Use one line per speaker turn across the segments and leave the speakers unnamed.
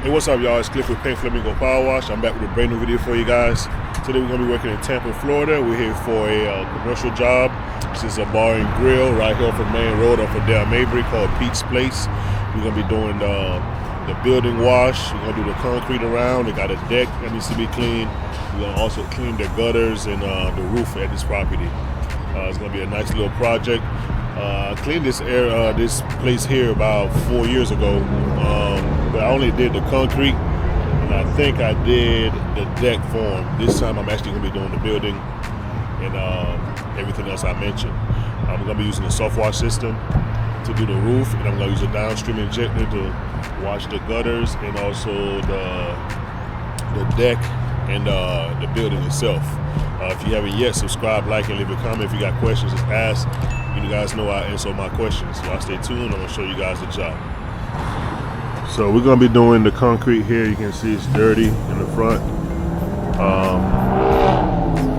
Hey, what's up, y'all? It's Cliff with Paint Flamingo Power Wash. I'm back with a brand new video for you guys. Today we're going to be working in Tampa, Florida. We're here for a commercial job. This is a bar and grill right here off of Main Road off of Dale Mabry called Pete's Place. We're going to be doing the building wash. We're going to do the concrete around. They got a deck that needs to be cleaned. We're going to also clean the gutters and the roof at this property. It's going to be a nice little project. I cleaned this place here about 4 years ago, but I only did the concrete, and I think I did the deck form. This time I'm actually going to be doing the building and everything else I mentioned. I'm going to be using the softwash system to do the roof, and I'm going to use a downstream injector to wash the gutters and also the deck and the building itself. If you haven't yet, subscribe, like, and leave a comment. If you got questions, just ask. You guys know I answer my questions, so I'll stay tuned. I'm going to show you guys the job. So we're going to be doing the concrete here. You can see it's dirty in the front.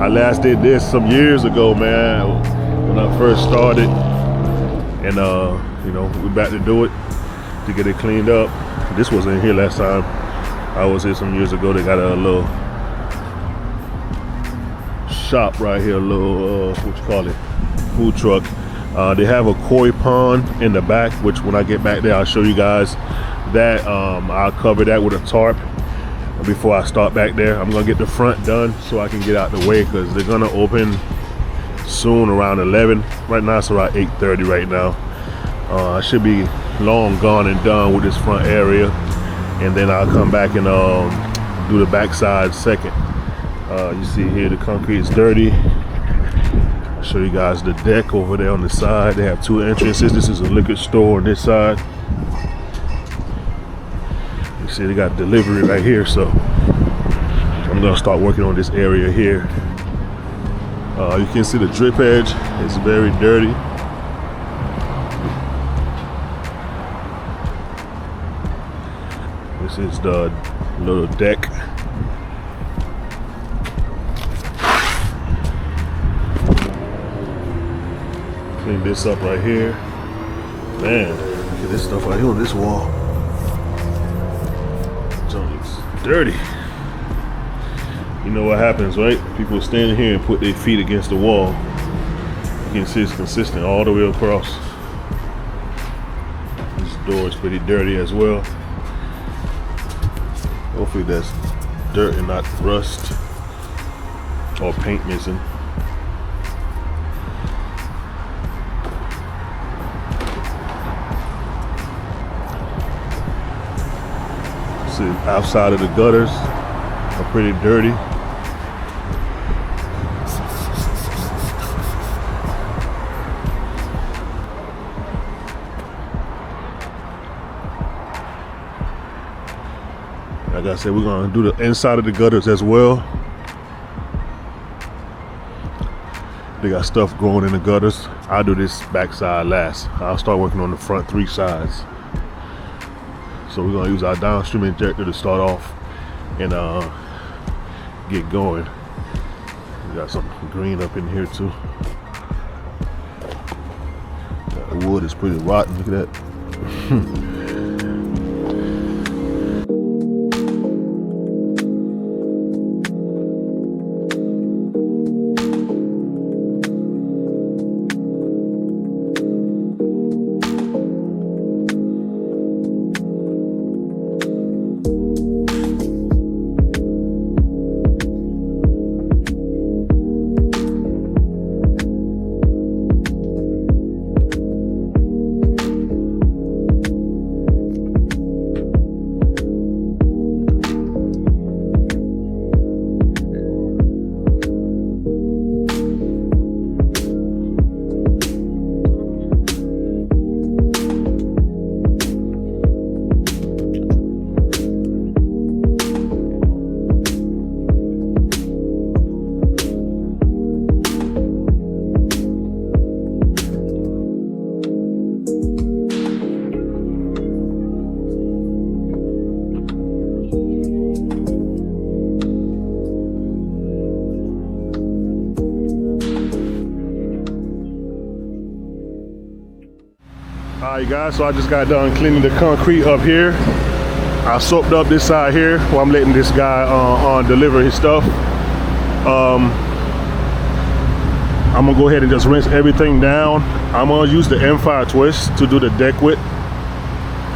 I last did this some years ago, man, when I first started. And, we're back to do it to get it cleaned up. This wasn't here last time. I was here some years ago. They got a little shop right here, a little, food truck. They have a koi pond in the back, which when I get back there, I'll show you guys that. I'll cover that with a tarp before I start back there. I'm gonna get the front done so I can get out the way, because they're gonna open soon around 11. Right now it's around 8:30 right now. I should be long gone and done with this front area, and then I'll come back and do the back side second. You see here the concrete is dirty. I'll show you guys the deck over there on the side. They have two entrances. This is a liquor store on this side. You see they got delivery right here, so I'm gonna start working on this area here. You can see the drip edge. It's very dirty. This is the little deck. Clean this up right here. Man, look at this stuff right here on this wall. Junk looks dirty. You know what happens, right? People stand here and put their feet against the wall. You can see it's consistent all the way across. This door is pretty dirty as well. Hopefully that's dirt and not rust or paint missing. See, outside of the gutters are pretty dirty. Like I said, we're gonna do the inside of the gutters as well. They got stuff growing in the gutters. I'll do this backside last. I'll start working on the front three sides. So we're gonna use our downstream injector to start off and get going. We got some green up in here too. The wood is pretty rotten, look at that. Alright guys, so I just got done cleaning the concrete up here. I soaked up this side here while I'm letting this guy deliver his stuff. I'm gonna go ahead and just rinse everything down. I'm gonna use the M5 twist to do the deck width.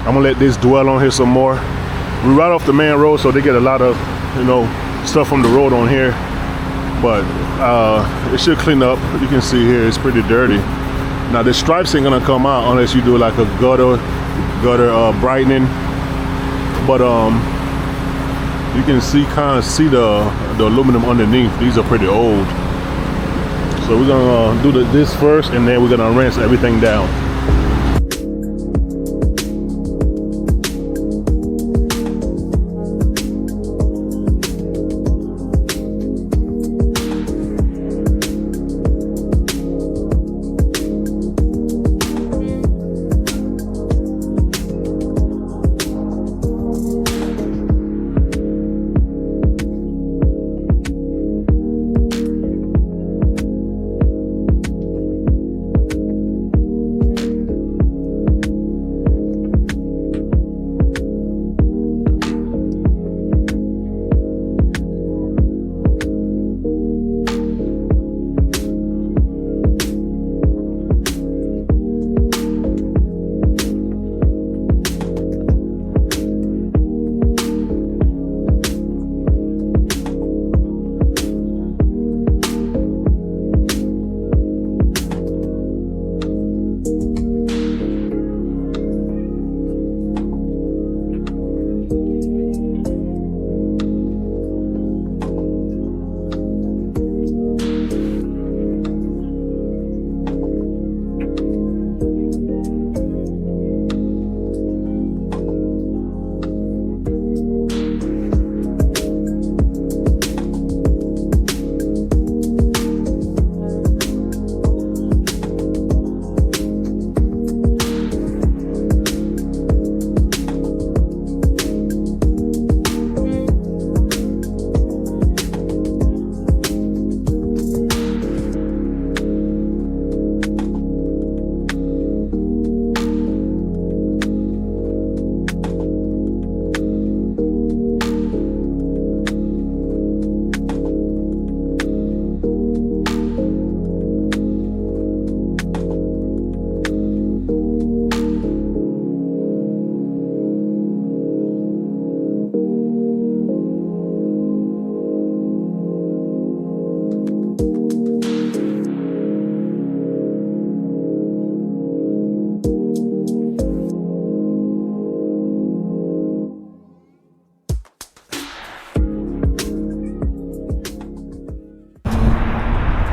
I'm gonna let this dwell on here some more. We're right off the main road, so they get a lot of, you know, stuff from the road on here. But it should clean up. You can see here it's pretty dirty. Now the stripes ain't gonna come out unless you do like a gutter brightening. But you can kind of see the aluminum underneath. These are pretty old. So we're gonna do this first, and then we're gonna rinse everything down.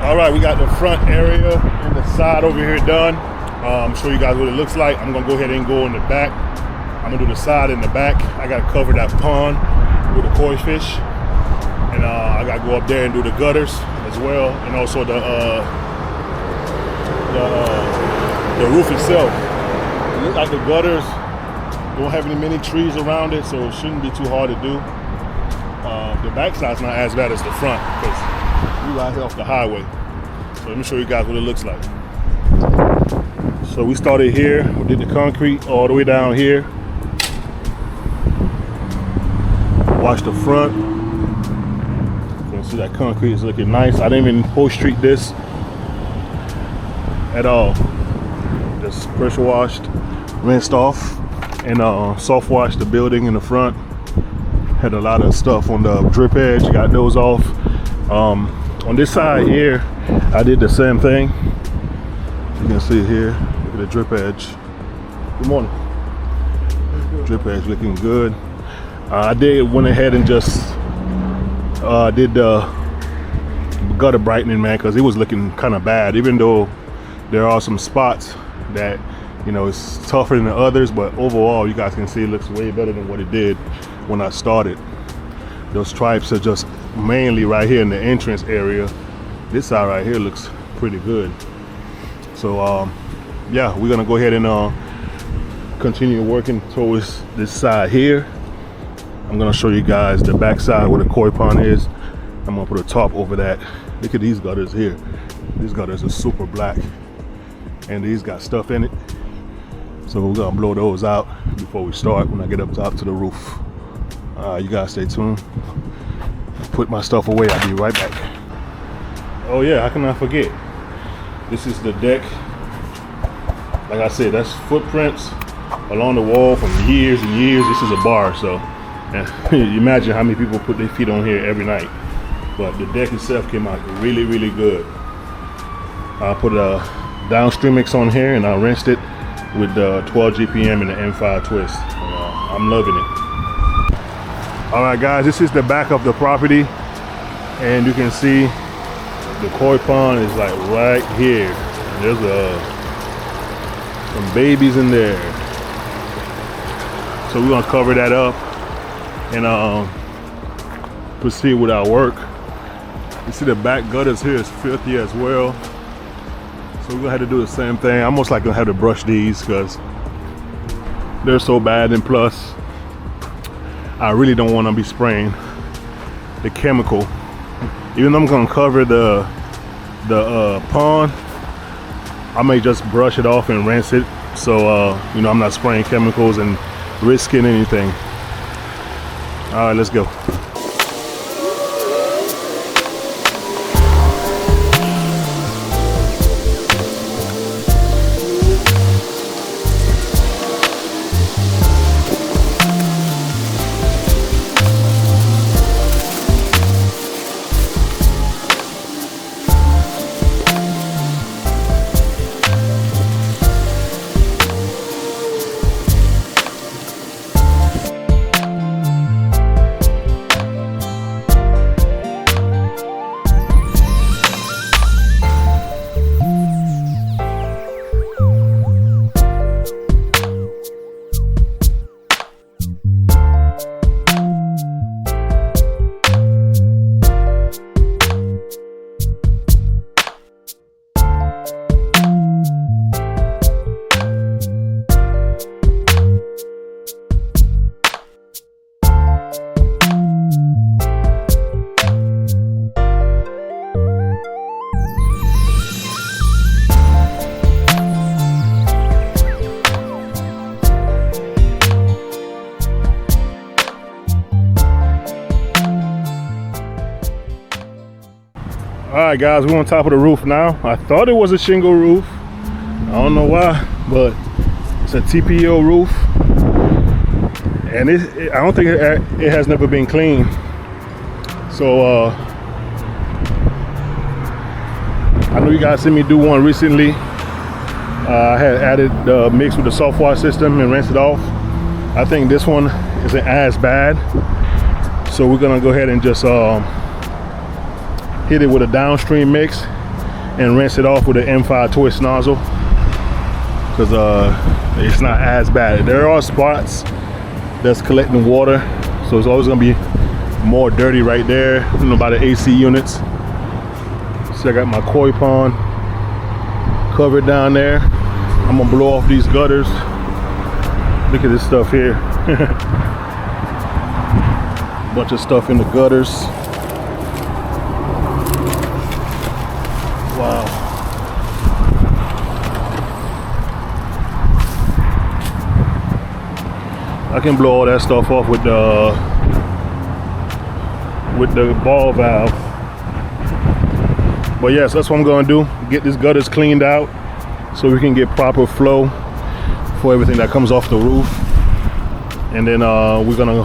All right, we got the front area and the side over here done. Show you guys what it looks like. I'm gonna go ahead and go in the back. I'm gonna do the side and the back. I gotta cover that pond with the koi fish. And I gotta go up there and do the gutters as well. And also the roof itself. It looks like the gutters don't have many trees around it, so it shouldn't be too hard to do. The back side's not as bad as the front because we right here off the highway. So let me show you guys what it looks like. So we started here, we did the concrete all the way down here. Watch the front. You can see that concrete is looking nice. I didn't even post treat this at all. Just pressure washed, rinsed off, and soft washed the building in the front. Had a lot of stuff on the drip edge, got those off. On this side here, I did the same thing. You can see here, look at the drip edge. Good morning. Drip edge looking good. I went ahead and just did the gutter brightening, man, because it was looking kind of bad. Even though there are some spots that, you know, it's tougher than the others, but overall, you guys can see it looks way better than what it did when I started. Those stripes are just mainly right here in the entrance area. This side right here looks pretty good. So yeah, we're gonna go ahead and continue working towards this side here. I'm gonna show you guys the back side where the koi pond is. I'm gonna put a tarp over that. Look at these gutters here. These gutters are super black and these got stuff in it. So we're gonna blow those out before we start when I get up top to the roof. You guys stay tuned. Put my stuff away, I'll be right back. Oh yeah, how can I forget? This is the deck. Like I said, that's footprints along the wall from years and years. This is a bar, so you imagine how many people put their feet on here every night. But the deck itself came out really, really good. I put a downstream mix on here and I rinsed it with the 12 GPM and the M5 twist. I'm loving it. All right, guys, this is the back of the property, and you can see the koi pond is like right here. There's some babies in there, so we're gonna cover that up and proceed with our work. You see the back gutters here is filthy as well, so we're gonna have to do the same thing. I'm most likely gonna have to brush these because they're so bad, and plus I really don't want to be spraying the chemical. Even though I'm gonna cover the pond, I may just brush it off and rinse it, so you know, I'm not spraying chemicals and risking anything. All right, let's go. All right, guys, we're on top of the roof now. I thought it was a shingle roof. I don't know why, but it's a TPO roof, and I don't think it has never been cleaned. So I know you guys seen me do one recently. I had added the mix with the softwash system and rinsed it off. I think this one isn't as bad, so we're gonna go ahead and just hit it with a downstream mix and rinse it off with an M5 twist nozzle, because it's not as bad. There are spots that's collecting water, so it's always gonna be more dirty right there, you know, by the AC units. So I got my koi pond covered down there. I'm gonna blow off these gutters. Look at this stuff here. Bunch of stuff in the gutters. Wow. I can blow all that stuff off with the ball valve. But yes, that's what I'm gonna do. Get these gutters cleaned out so we can get proper flow for everything that comes off the roof. And then we're gonna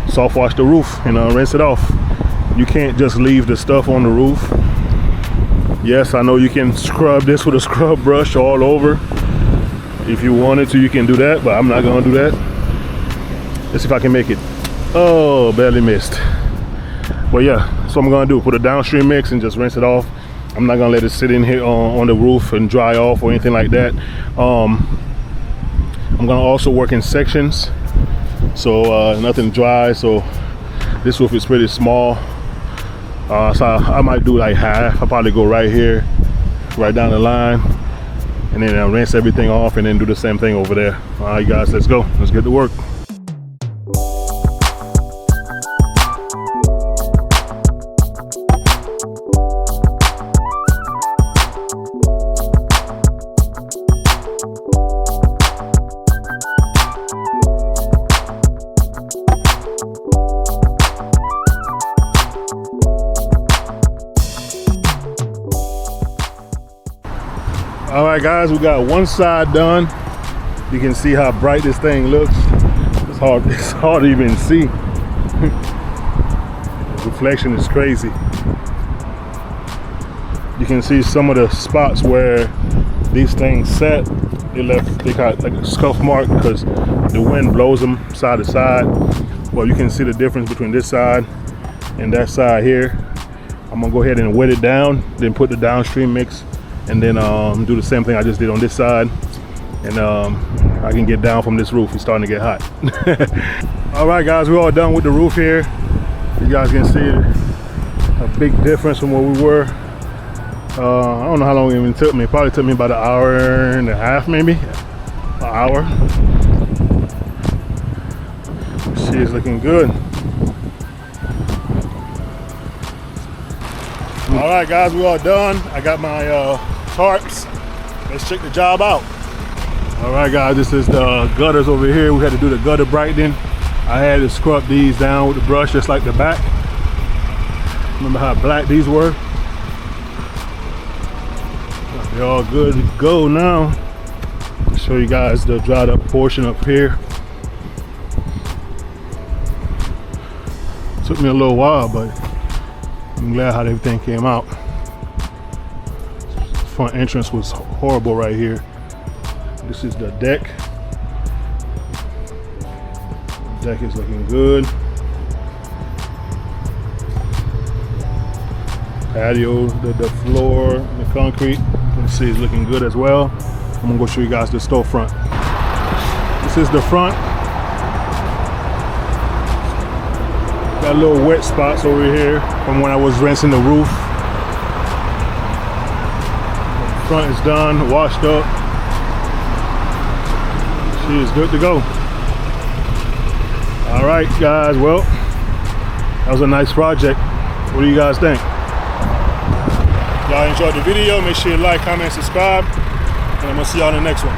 soft wash the roof and rinse it off. You can't just leave the stuff on the roof. Yes, I know you can scrub this with a scrub brush all over. If you wanted to, you can do that, but I'm not gonna do that. Let's see if I can make it. Oh, barely missed. But yeah, so I'm gonna do, put a downstream mix and just rinse it off. I'm not gonna let it sit in here on the roof and dry off or anything like that. I'm gonna also work in sections, so nothing dry. So this roof is pretty small, so I might do like half. I'll probably go right here, right down the line, and then I'll rinse everything off and then do the same thing over there. All right, guys, let's go. Let's get to work. right, guys, we got one side done. You can see how bright this thing looks. It's hard to even see. The reflection is crazy. You can see some of the spots where these things set. They got like a scuff mark because the wind blows them side to side. Well, you can see the difference between this side and that side here. I'm gonna go ahead and wet it down, then put the downstream mix, and then do the same thing I just did on this side. And I can get down from this roof. It's starting to get hot. All right, guys, we're all done with the roof here. You guys can see a big difference from where we were. I don't know how long it even took me. It probably took me about an hour and a half, maybe. An hour. She is looking good. All right, guys, we're all done. I got my tarps. Let's check the job out. All right, guys, this is the gutters over here. We had to do the gutter brightening. I had to scrub these down with the brush, just like the back. Remember how black these were? They're all good to go now. I'll show you guys the dried up portion up here. Took me a little while, but I'm glad how everything came out. Front entrance was horrible right here. This is the deck. The deck is looking good. Patio, the floor, the concrete, you can see it's looking good as well. I'm gonna go show you guys the storefront. This is the front. Got little wet spots over here from when I was rinsing the roof. The front is done, washed up. She is good to go. All right, guys, well, that was a nice project. What do you guys think? Y'all enjoyed the video, make sure you like, comment, subscribe, and I'm gonna see y'all in the next one.